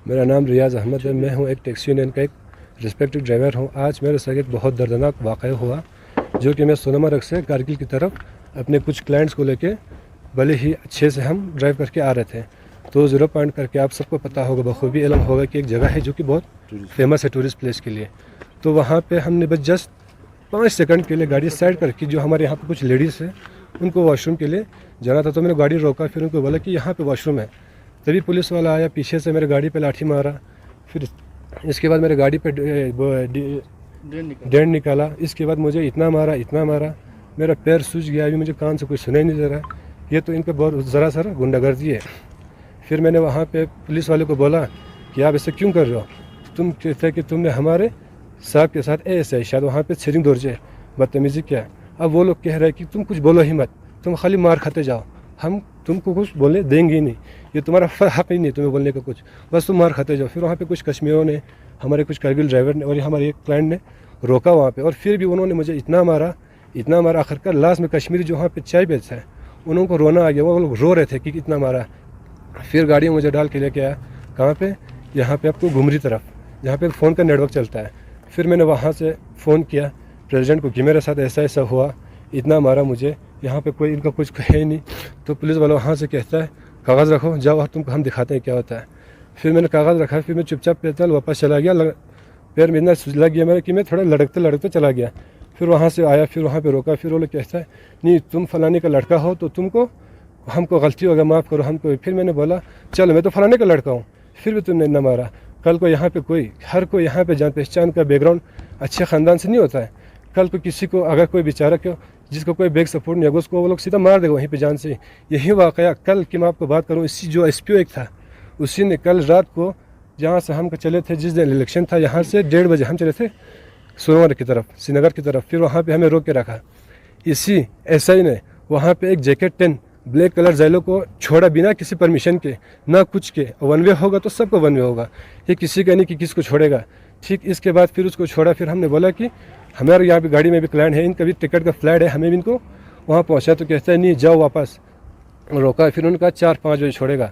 मेरा नाम रियाज़ अहमद है। मैं हूँ एक टैक्सी यूनियन का एक रिस्पेक्टेड ड्राइवर हूँ। आज मेरे साथ एक बहुत दर्दनाक वाक़या हुआ, जो कि मैं सोनमर्ग से कारगिल की तरफ अपने कुछ क्लाइंट्स को लेके भले ही अच्छे से हम ड्राइव करके आ रहे थे। तो ज़ीरो पॉइंट करके आप सबको पता होगा, बखूबी इल्म होगा कि एक जगह है जो कि बहुत फेमस है टूरिस्ट प्लेस के लिए। तो वहाँ पे हमने बस जस्ट 5 सेकंड के लिए गाड़ी साइड करके, जो हमारे यहाँ पे कुछ लेडीज़ है उनको वॉशरूम के लिए जाना था, तो मैंने गाड़ी रोका। फिर उनको बोला कि यहाँ पे वॉशरूम है। तभी पुलिस वाला आया, पीछे से मेरे गाड़ी पे लाठी मारा। फिर इसके बाद मेरे गाड़ी पे डेंट निकाला। इसके बाद मुझे इतना मारा, मेरा पैर सूज गया। अभी मुझे कान से कुछ सुनाई नहीं दे रहा। ये तो इनका बहुत ज़रा सा गुंडागर्दी है। फिर मैंने वहाँ पे पुलिस वाले को बोला कि आप ऐसे क्यों कर रहे हो? तुम कहते कि तुमने हमारे साहब के साथ ऐसे शायद वहाँ पे छेरिंग दौरजे बदतमीज़ी किया। अब वो लोग कह रहे हैं कि तुम कुछ बोलो ही मत, तुम खाली मार खाते जाओ, हम तुमको कुछ बोलने देंगे ही नहीं, ये तुम्हारा हक ही नहीं तुम्हें बोलने का कुछ, बस तुम मार खाते जाओ। फिर वहाँ पे कुछ कश्मीरियों ने, हमारे कुछ कारगिल ड्राइवर ने और हमारे एक क्लाइंट ने रोका वहाँ पे, और फिर भी उन्होंने मुझे इतना मारा। आखिरकार लास्ट में कश्मीरी जो वहाँ पे चाय बेचता है, उनको रोना आ गया। वो लोग रो रहे थे कि इतना मारा। फिर गाड़ी में मुझे डाल के लेके आया, कहाँ पे? यहाँ पे आपको घुमरी तरफ, जहाँ पे फ़ोन का नेटवर्क चलता है। फिर मैंने वहाँ से फ़ोन किया प्रेसिडेंट को कि मेरे साथ ऐसा हुआ, इतना मारा मुझे, यहाँ पे कोई इनका कुछ है ही नहीं। तो पुलिस वाला वहाँ से कहता है कागज़ रखो, जाओ तुमको हम दिखाते हैं क्या होता है। फिर मैंने कागज़ रखा। फिर मैं चुपचाप पैदल वापस चला गया। पैर में इतना लग गया मेरा कि मैं थोड़ा लड़कते चला गया। फिर वहाँ से आया, फिर वहाँ पे रोका। फिर वो लोग कहता है नहीं तुम फलाने का लड़का हो तो तुमको, हमको गलती हो गया, माफ़ करो हमको। फिर मैंने बोला चलो मैं तो फलाने का लड़का हूँ, फिर भी तुमने न मारा। कल को यहाँ पे हर कोई यहाँ पे जान पहचान का बैकग्राउंड अच्छे ख़ानदान से नहीं होता है। कल को किसी को अगर कोई बेचारा को जिसको कोई बैक सपोर्ट नहीं होगा, उसको वो लोग सीधा मार देगा वहीं पे जान से। यही वाक़या कल की मैं आपको बात करूँ, इसी जो SPO एक था, उसी ने कल रात को जहाँ से हम चले थे, जिस दिन इलेक्शन था, यहाँ से 1:30 बजे हम चले थे सोनमर्ग की तरफ, श्रीनगर की तरफ। फिर वहाँ पे हमें रोक के रखा। इसी SI ने वहाँ पे एक जैकेट 10 ब्लैक कलर जैलो को छोड़ा बिना किसी परमिशन के, ना कुछ के। वन वे होगा तो सबको वन वे होगा, ये किसी का नहीं कि किसको छोड़ेगा। ठीक इसके बाद फिर उसको छोड़ा। फिर हमने बोला कि हमारे यहाँ पे गाड़ी में भी क्लाइंट है, इनका भी टिकट का फ्लाइट है, हमें भी इनको वहाँ पहुँचा। तो कहता है नहीं जाओ वापस, रोका। फिर उनका 4-5 बजे छोड़ेगा।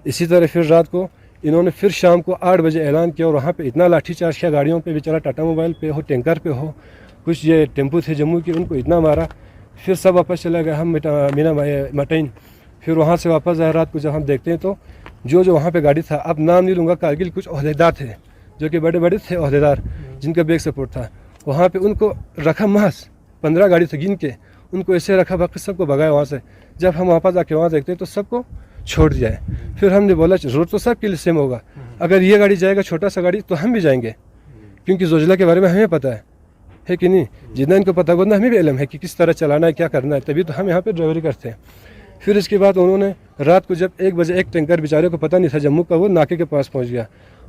इसी तरह फिर रात को इन्होंने फिर शाम को 8 बजे ऐलान किया, और वहाँ पे इतना लाठीचार्ज किया गाड़ियों पे, बेचारा टाटा मोबाइल पे हो, टैंकर पे हो, कुछ ये टेम्पो थे जम्मू के, उनको इतना मारा। फिर सब वापस चला गया, हम मीना मटैन। फिर वहाँ से वापस आए रात को, जब हम देखते हैं तो जो वहाँ पे गाड़ी था, अब नाम नहीं लूँगा, कारगिल कुछ ओहदेदार थे जो कि बड़े थे ओहदेदार, जिनका बैक सपोर्ट था। वहाँ पे उनको रखा, महज 15 गाड़ी से गिन के उनको ऐसे रखा, बाकी सबको भगाया वहाँ से। जब हम वापस आके वहाँ देखते हैं तो सबको छोड़ दिया है। फिर हमने बोला रोड तो सबके लिए सेम होगा, अगर ये गाड़ी जाएगा छोटा सा गाड़ी तो हम भी जाएंगे, क्योंकि जोजिला के बारे में हमें पता है कि नहीं? जितना इनको पता होगा उतना हमें भी इल्म है कि किस तरह चलाना है, क्या करना है, तभी तो हम यहाँ पे ड्राइवरी करते हैं। फिर इसके बाद उन्होंने रात को जब 1 बजे, एक टैंकर बेचारे को पता नहीं था जम्मू का, वो नाके के पास पहुँच गया।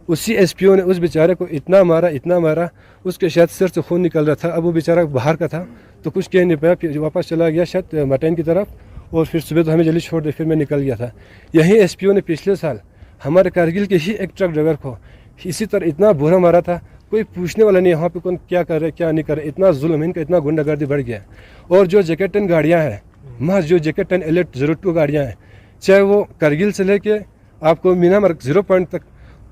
उसी SPO ने उस बेचारे को इतना मारा, उसके शायद सिर से खून निकल रहा था। अब वो बेचारा बाहर का था तो कुछ कह नहीं पाया, फिर वापस चला गया शायद मटैन की तरफ, और फिर सुबह तो हमें जल्दी छोड़ दे। फिर मैं निकल गया था। यही SPO ने पिछले साल हमारे कारगिल के ही एक ट्रक ड्राइवर को इसी तरह इतना बुरा मारा था, कोई पूछने वाला नहीं वहाँ पे कौन क्या कर रहे क्या नहीं कर रहे। इतना जुल्म, इनका इतना गुंडागर्दी बढ़ गया। और जो जैकेट 10 गाड़ियाँ हैं, महज जो जैकेट 10 Elite 02 गाड़ियाँ हैं, चाहे वो कारगिल से लेके आपको मीना मार्ग 0 पॉइंट तक,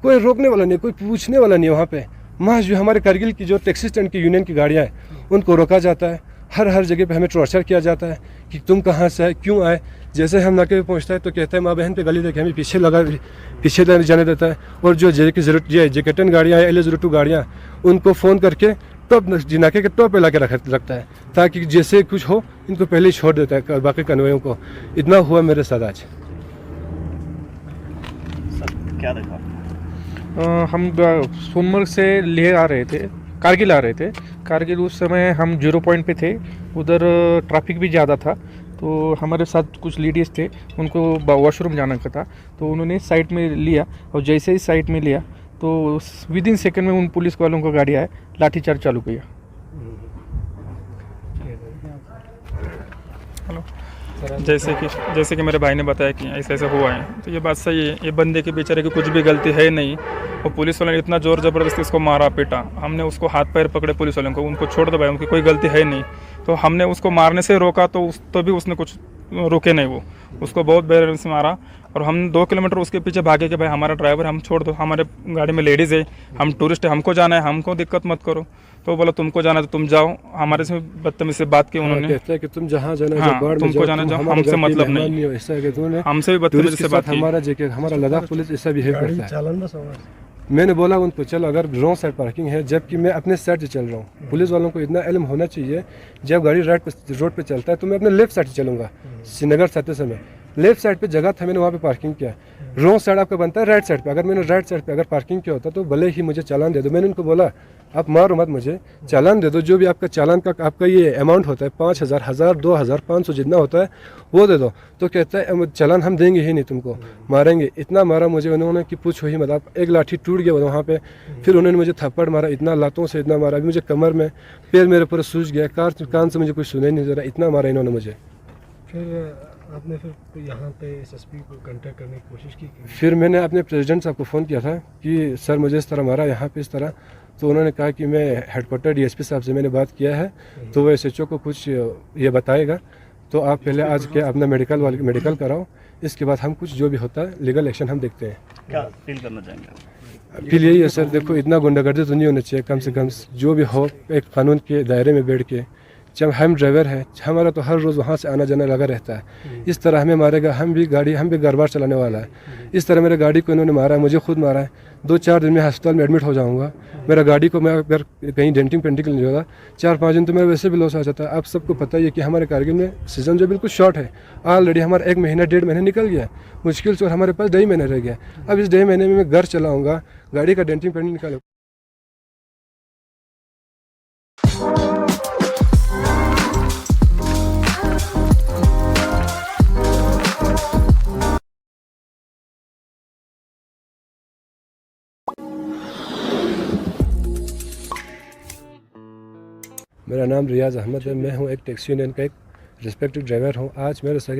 कोई रोकने वाला नहीं, कोई पूछने वाला नहीं। वहाँ पे महज जो हमारे कारगिल की जो टैक्सी स्टैंड की यूनियन की गाड़ियाँ हैं, उनको रोका जाता है। हर जगह पे हमें टॉर्चर किया जाता है कि तुम कहाँ से आए, क्यों आए। जैसे हम नाके पे पहुँचता है तो कहता है माँ बहन पे गली देखे, हमें पीछे जाने देता है। और जो जैकेट 10 गाड़ियाँ हैं, Elite 02 गाड़ियाँ, उनको फ़ोन करके टॉप नाके के टॉप पे ला के रखता है, ताकि जैसे कुछ हो इनको पहले ही छोड़ देता है बाकी कन्वेयों को। इतना हुआ मेरे साथ आज। क्या देखा? हम सोनमर्ग से लेह आ रहे थे, कारगिल आ रहे थे। कारगिल उस समय हम 0 पॉइंट पे थे, उधर ट्रैफिक भी ज़्यादा था। तो हमारे साथ कुछ लेडीज़ थे, उनको वॉशरूम जाना का था, तो उन्होंने साइड में लिया, और जैसे ही साइड में लिया तो विदिन सेकंड में उन पुलिस वालों का गाड़ी आया, लाठीचार्ज चालू किया। हेलो, जैसे कि मेरे भाई ने बताया कि ऐसा ऐसा हुआ है, तो ये बात सही है। ये बंदे के बेचारे की कुछ भी गलती है नहीं, और पुलिस वालों ने इतना ज़ोर ज़बरदस्ती उसको मारा पीटा। हमने उसको हाथ पैर पकड़े पुलिस वालों को, उनको छोड़ दो भाई, उनकी कोई गलती है नहीं। तो हमने उसको मारने से रोका तो भी उसने कुछ रुके नहीं वो, उसको बहुत बेरहमी से मारा। और हम 2 किलोमीटर उसके पीछे भागे कि भाई हमारा ड्राइवर हम छोड़ दो, हमारे गाड़ी में लेडीज़ है, हम टूरिस्ट है, हमको जाना है, हमको दिक्कत मत करो। तो बोला तुमको जाना है तो तुम जाओ। हमारे से बदतमीजी से बात की उन्होंने। कहते हैं कि तुम जहाँ जाना हाँ, तुमको जाना जाओ, हमसे मतलब नहीं। ऐसा है कि तुमने हमसे भी बदतमीजी से बात की। हमारा लद्दाख पुलिस ऐसा बिहेव करता है। मैंने बोला उनको चलो अगर रॉन्ग साइड पार्किंग है, जबकि मैं अपने साइड से चल रहा हूँ। पुलिस वालों को इतना इल्म होना चाहिए, जब गाड़ी रोड पे चलता है तो मैं अपने लेफ्ट साइड से चलूँगा। श्रीनगर से आते समय लेफ्ट साइड पे जगह था, मैंने वहाँ पे पार्किंग किया। रॉन्ग साइड आपका बनता है राइट साइड पे। अगर मैंने राइट साइड पे अगर पार्किंग किया होता तो भले ही मुझे चालान दे दो। मैंने उनको बोला आप मारो मत, मुझे चालान दे दो, जो भी आपका चालान का आपका ये अमाउंट होता है 5,000, 1,000, 2,000, 500 जितना होता है वो दे दो। तो कहता है चालान हम देंगे ही नहीं, तुमको मारेंगे। इतना मारा मुझे उन्होंने कि पूछो ही मत आप। एक लाठी टूट गया वहाँ पे, फिर उन्होंने मुझे थप्पड़ मारा, इतना लातों से इतना मारा, अभी मुझे कमर में पैर मेरे पूरा सूज गया, कान से मुझे कुछ सुनाई नहीं दे रहा, इतना मारा इन्होंने मुझे। फिर आपने फिर यहाँ पे एसएसपी को कांटेक्ट करने की कोशिश की? फिर मैंने अपने प्रेसिडेंट साहब को फ़ोन किया था कि सर मुझे इस तरह मारा यहाँ पे इस तरह। तो उन्होंने कहा कि मैं हेडक्वार्टर डीएसपी साहब से मैंने बात किया है, तो वो एसएचओ को कुछ ये बताएगा। तो आप पहले आज के अपना मेडिकल कराओ, इसके बाद हम कुछ जो भी होता है लीगल एक्शन हम देखते हैं। क्या फील करना चाहेंगे? फील यही है सर, देखो इतना गुंडागर्दी तो नहीं होना चाहिए, कम से कम जो भी हो एक कानून के दायरे में बैठ के। जब हम ड्राइवर है, हमारा तो हर रोज़ वहाँ से आना जाना लगा रहता है। इस तरह हमें मारेगा, हम भी गरबार चलाने वाला है। इस तरह मेरे गाड़ी को इन्होंने मारा है, मुझे खुद मारा है। 2-4 दिन में अस्पताल में एडमिट हो जाऊंगा। मेरा गाड़ी को मैं अगर कहीं डेंटिंग पेंटिंग नहीं होगा 4-5 दिन तो मेरा वैसे भी लॉस आ जाता है। आप सबको पता ही है कि हमारे कारगिल में सीज़न जो बिल्कुल शॉर्ट है। ऑलरेडी हमारा 1 महीना 1.5 महीना निकल गया, मुश्किल से, और हमारे पास 2.5 महीने रह गया। अब इस 2.5 महीने में मैं घर चलाऊँगा, गाड़ी का डेंटिंग पेंटिंग निकालूँगा। मेरा नाम रियाज अहमद है, मैं हूं एक टैक्सी यूनियन का एक रिस्पेक्टेड ड्राइवर हूं। आज मेरे साथ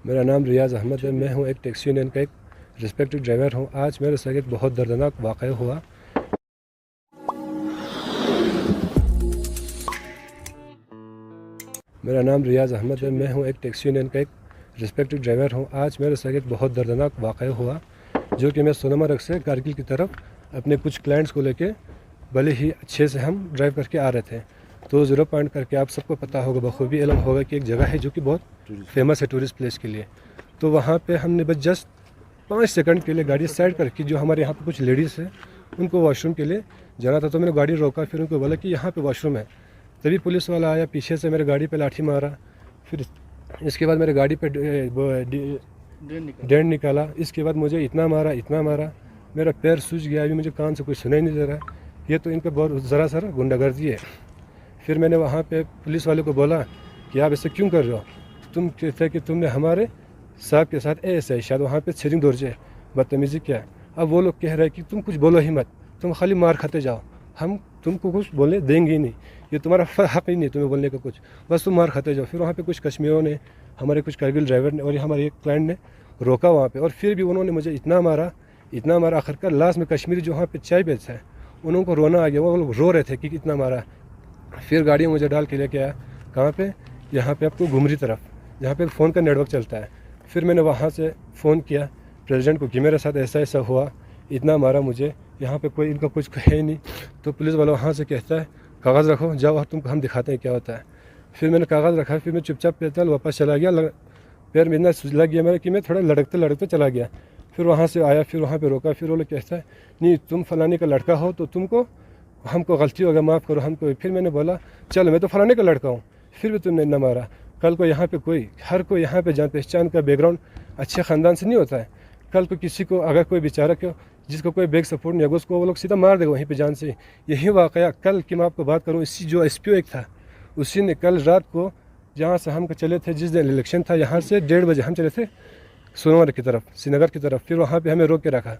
मेरा नाम रियाज अहमद है, मैं हूं एक टैक्सी यूनियन का एक रिस्पेक्टेड ड्राइवर हूं। आज मेरे साथ एक बहुत दर्दनाक वाक़या हुआ। मेरा नाम रियाज अहमद है, मैं हूं एक टैक्सी यूनियन का एक रिस्पेक्टेड ड्राइवर हूं। आज मेरे साथ एक बहुत दर्दनाक वाक़या हुआ, जो कि मैं सोनमर्ग से कारगिल की तरफ अपने कुछ क्लाइंट्स को लेके भले ही अच्छे से हम ड्राइव करके आ रहे थे। तो 0 पॉइंट करके आप सबको पता होगा, बखूबी इल्म होगा कि एक जगह है जो कि बहुत फेमस है टूरिस्ट प्लेस के लिए। तो वहाँ पे हमने बस जस्ट 5 सेकंड के लिए गाड़ी साइड करके, जो हमारे यहाँ पे कुछ लेडीज़ है उनको वॉशरूम के लिए जाना था, तो मैंने गाड़ी रोका। फिर उनको बोला कि यहाँ पे वॉशरूम है। तभी पुलिस वाला आया, पीछे से मेरे गाड़ी पे लाठी मारा। फिर इसके बाद मेरे गाड़ी पे डेंट निकाला। इसके बाद मुझे इतना मारा, मेरा पैर सूज गया, अभी मुझे कान से कुछ सुनाई नहीं दे रहा। ये तो इनका बहुत ज़रा सा गुंडागर्दी है। फिर मैंने वहाँ पे पुलिस वाले को बोला कि आप ऐसे क्यों कर रहे हो? तुम कहते कि तुमने हमारे साहब के साथ ऐसे ही शायद वहाँ पे छेरिंग दौरजे बदतमीज़ी किया। अब वो लोग कह रहे हैं कि तुम कुछ बोलो ही मत, तुम खाली मार खाते जाओ, हम तुमको कुछ बोलने देंगे ही नहीं, ये तुम्हारा हक ही नहीं तुम्हें बोलने का कुछ, बस तुम मार खाते जाओ। फिर वहाँ पे कुछ कश्मीरियों ने, हमारे कुछ कारगिल ड्राइवर ने और हमारे एक क्लाइंट ने रोका वहाँ पे, और फिर भी उन्होंने मुझे इतना मारा। आखिरकार लास्ट में कश्मीरी जो वहाँ पे चाय बेचता है उन्हों को रोना आ गया, वो लोग रो रहे थे कि इतना मारा। फिर गाड़ी में मुझे डाल के लेके आया, कहाँ पे? यहाँ पे आपको घुमरी तरफ, जहाँ पे फ़ोन का नेटवर्क चलता है। फिर मैंने वहाँ से फ़ोन किया प्रेसिडेंट को कि मेरे साथ ऐसा हुआ, इतना मारा मुझे, यहाँ पे कोई इनका कुछ है ही नहीं। तो पुलिस वाला वहाँ से कहता है कागज़ रखो, जाओ और तुमको हम दिखाते हैं क्या होता है। फिर मैंने कागज़ रखा, फिर मैं चुपचाप पैदल वापस चला गया। पैर में इतना लग गया मेरा कि मैं थोड़ा लड़कते चला गया। फिर वहाँ से आया, फिर वहाँ पे रोका। फिर वो लोग कहता है नहीं तुम फलाने का लड़का हो तो तुमको हमको गलती हो गया, माफ़ करो हमको। फिर मैंने बोला चलो मैं तो फलाने का लड़का हूँ, फिर भी तुमने न मारा। कल को यहाँ पे हर कोई यहाँ पे जान पहचान का बैकग्राउंड अच्छे ख़ानदान से नहीं होता है। कल को किसी को अगर कोई बेचारा क्यों जिसको कोई बैक सपोर्ट नहीं होगा उसको वो लोग सीधा मार देगा वहीं पे जान से। यही वाक़या कल की मैं आपको बात करूँ, इसी जो SPO एक था उसी ने कल रात को जहाँ से हम चले थे, जिस दिन इलेक्शन था, यहाँ से 1:30 बजे हम चले थे सोनमर्ग की तरफ, श्रीनगर की तरफ। फिर वहाँ पे हमें रोक के रखा।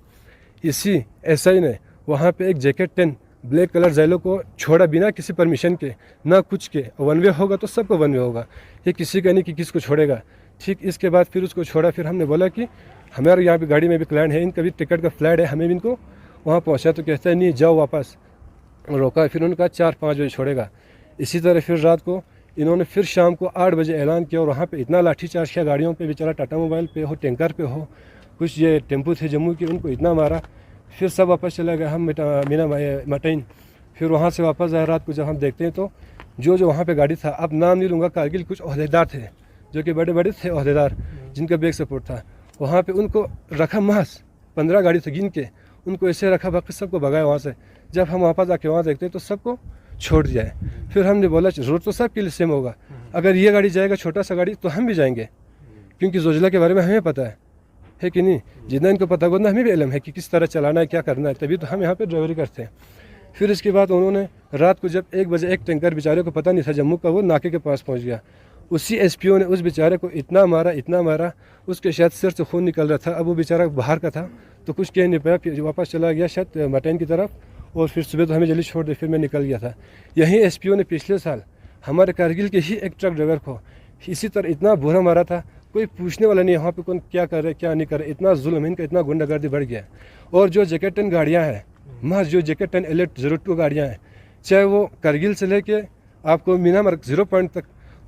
इसी SI ने वहाँ पे एक जैकेट 10 ब्लैक कलर जैलो को छोड़ा बिना किसी परमिशन के, ना कुछ के। 1 वे होगा तो सबको 1 वे होगा, ये किसी का नहीं कि किसको छोड़ेगा। ठीक इसके बाद फिर उसको छोड़ा। फिर हमने बोला कि हमारे यहाँ भी गाड़ी में भी क्लाइंट है, इनका भी टिकट का फ्लाइट है, हमें भी इनको वहाँ पहुँचा। तो कहता है नहीं जाओ वापस, रोका। फिर उनका 4-5 बजे छोड़ेगा। इसी तरह फिर रात को इन्होंने फिर शाम को 8 बजे ऐलान किया और वहाँ पे इतना लाठीचार्ज किया गाड़ियों पे, बेचारा टाटा मोबाइल पे हो, टैंकर पे हो, कुछ ये टेम्पो थे जम्मू के, उनको इतना मारा। फिर सब वापस चले गए हम मीना मटैन। फिर वहाँ से वापस आए रात को, जब हम देखते हैं तो जो वहाँ पे गाड़ी था, अब नाम नहीं लूँगा, कारगिल कुछ ओहदेदार थे जो कि बड़े बड़े थे ओहदेदार, जिनका बैक सपोर्ट था, वहाँ पे उनको रखा महज 15 गाड़ी से गिन के उनको ऐसे रखा, बाकी सबको भगाया वहाँ से। जब हम वापस आके वहाँ देखते हैं तो सबको छोड़ दिया है। फिर हमने बोला रोड तो सबके लिए सेम होगा, अगर ये गाड़ी जाएगा छोटा सा गाड़ी तो हम भी जाएंगे, क्योंकि जोजिला के बारे में हमें पता है कि नहीं, जितना इनको पता होगा हमें भी इल्म है कि किस तरह चलाना है, क्या करना है, तभी तो हम यहाँ पे ड्राइवरी करते हैं। फिर इसके बाद उन्होंने रात को जब 1 बजे एक टैंकर बेचारे को पता नहीं था जम्मू का, वो नाके के पास पहुँच गया। उसी एसपीओ ने उस बेचारे को इतना मारा, उसके शायद सिर से खून निकल रहा था। अब वो बेचारा बाहर का था तो कुछ कह नहीं पाया, फिर वापस चला गया शायद मटैन की तरफ, और फिर सुबह तो हमें जल्दी छोड़ दे, फिर मैं निकल गया था। यहीं एसपीओ ने पिछले साल हमारे कारगिल के ही एक ट्रक ड्राइवर को इसी तरह इतना बुरा मारा था, कोई पूछने वाला नहीं वहाँ पे कौन क्या कर रहे क्या नहीं कर रहे, इतना जुल्म, इनका इतना गुंडागर्दी बढ़ गया। और जो JK-10 गाड़ियाँ हैं, महज जो JK-10 Elite 02 गाड़ियाँ हैं, चाहे वो कारगिल से लेके आपको मीना मार्ग 0 पॉइंट तक,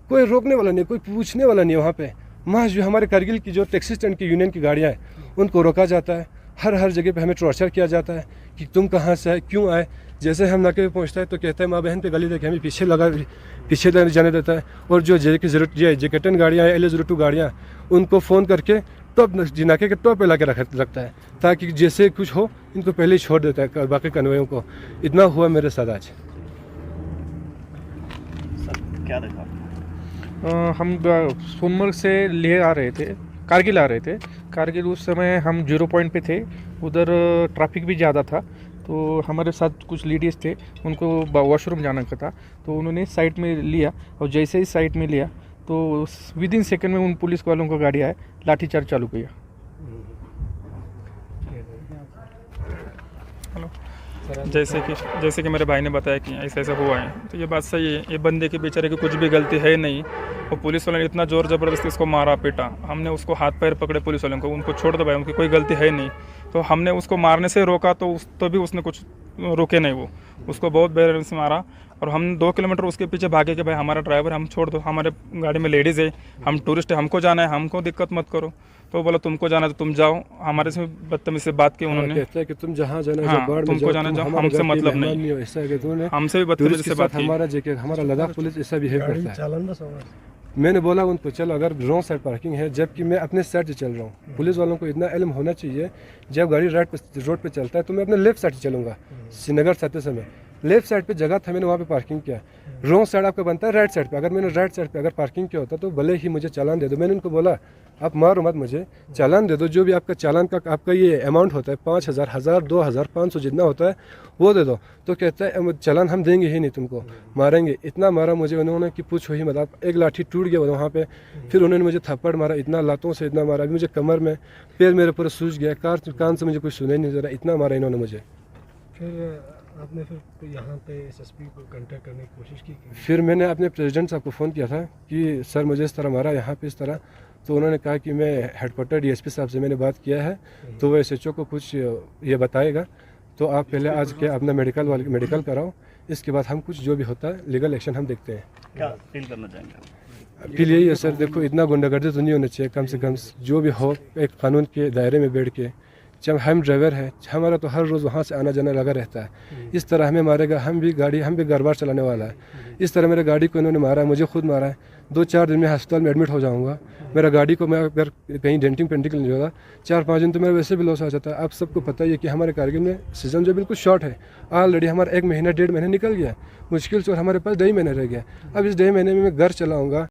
कोई रोकने वाला नहीं, कोई पूछने वाला नहीं वहाँ पे। महज जो हमारे कारगिल की जो टैक्सी स्टैंड की यूनियन की गाड़ियाँ हैं उनको रोका जाता है, हर जगह पे हमें टॉर्चर किया जाता है कि तुम कहाँ से आए, क्यों आए। जैसे हम नाके पे पहुँचता है तो कहता है माँ बहन पे गाली देके हमें पीछे जाने देता है। और जो JK-10 गाड़ियाँ हैं, L02 गाड़ियाँ, उनको फ़ोन करके टॉप नाके के टॉप पे ला के रखता है, ताकि जैसे कुछ हो इनको पहले ही छोड़ देता है बाकी कन्वोयों को। इतना हुआ मेरे साथ आज। सर क्या देखा आपने? हम सोनमर्ग से लेह आ रहे थे, कारगिल आ रहे थे। कारगिल उस समय हम 0 पॉइंट पे थे, उधर ट्रैफिक भी ज़्यादा था, तो हमारे साथ कुछ लेडीज़ थे, उनको वॉशरूम जाना का था, तो उन्होंने साइड में लिया, और जैसे ही साइड में लिया तो विदिन सेकंड में उन पुलिस वालों को गाड़ी आए, लाठीचार्ज चालू किया। हेलो, जैसे कि मेरे भाई ने बताया कि ऐसा हुआ है, तो ये बात सही है। ये बंदे के बेचारे की कुछ भी गलती है नहीं, और पुलिस वालों ने इतना ज़ोर ज़बरदस्ती उसको मारा पीटा। हमने उसको हाथ पैर पकड़े पुलिस वालों को, उनको छोड़ दो भाई, उनकी कोई गलती है नहीं। तो हमने उसको मारने से रोका तो भी उसने कुछ रुके नहीं, वो उसको बहुत बेरहमी से मारा। और हम 2 किलोमीटर उसके पीछे भागे कि भाई हमारा ड्राइवर, हम छोड़ दो, हमारे गाड़ी में लेडीज़ है, हम टूरिस्ट है, हमको जाना है, हमको दिक्कत मत करो। तो बोला तुमको जाना है तो तुम जाओ। हमारे से बदतमीज़ी से बात की उन्होंने, कहते हैं कि तुम जहाँ जाना हाँ, तुमको जाना जाओ, हमसे मतलब नहीं। ऐसा है कि तुमने हमसे भी बदतमीज़ी से बात की। हमारा लद्दाख पुलिस ऐसा बिहेव करता है। चालन बस होगा। मैंने बोला उनको चलो, अगर रॉन्ग साइड पार्किंग है, जबकि मैं अपने साइड से चल रहा हूँ। पुलिस वालों को इतना इल्म होना चाहिए, जब गाड़ी रोड पे चलता है तो मैं अपने लेफ्ट साइड से चलूँगा। श्रीनगर से आते समय लेफ्ट साइड पे जगह था, मैंने वहाँ पे पार्किंग किया। रॉन्ग साइड आपका बनता है राइट साइड पे, अगर मैंने राइट साइड पे अगर पार्किंग किया होता तो भले ही मुझे चालान दे दो। मैंने उनको बोला आप मारो मत, मुझे चालान दे दो, जो भी आपका चालान का आपका ये अमाउंट होता है 5,000, 1,000, 2,000, 500 जितना होता है वो दे दो। तो कहता है चालान हम देंगे ही नहीं, तुमको मारेंगे। इतना मारा मुझे उन्होंने कि पूछो ही मत आप। एक लाठी टूट गया वहाँ पे, फिर उन्होंने मुझे थप्पड़ मारा, इतना लातों से इतना मारा, अभी मुझे कमर में पैर मेरे पूरा सूज गया, कान से मुझे कुछ सुने नहीं जरा, इतना मारा इन्होंने मुझे। फिर आपने फिर यहाँ पे SSP को कांटेक्ट करने की कोशिश की? फिर मैंने अपने प्रेसिडेंट साहब को फ़ोन किया था कि सर मुझे इस तरह मारा यहाँ पे इस तरह। तो उन्होंने कहा कि मैं हेडक्वार्टर DSP साहब से मैंने बात किया है, तो वो SHO को कुछ ये बताएगा, तो आप पहले आज के अपना मेडिकल कराओ, इसके बाद हम कुछ जो भी होता है लीगल एक्शन हम देखते हैं। क्या फील करना चाहेंगे? अपील यही है सर, देखो इतना गुंडागर्दी तो नहीं होना चाहिए, कम से कम जो भी हो एक कानून के दायरे में बैठ के। जब हम ड्राइवर है, हमारा तो हर रोज़ वहाँ से आना जाना लगा रहता है, इस तरह हमें मारेगा, हम भी गरबार चलाने वाला है। इस तरह मेरे गाड़ी को इन्होंने मारा है, मुझे खुद मारा है। 2-4 दिन में अस्पताल में एडमिट हो जाऊंगा। मेरा गाड़ी को मैं अगर कहीं डेंटिंग पेंटिंग नहीं होगा 4-5 दिन तो मेरा वैसे भी लॉस आ जाता है। आप सबको पता ही है कि हमारे कारगिल में सीज़न जो बिल्कुल शॉर्ट है, ऑलरेडी हमारा 1 महीना 1.5 महीने निकल गया मुश्किल से, और हमारे पास 2.5 महीने रह गया। अब इस 2.5 महीने में मैं घर चलाऊँगा,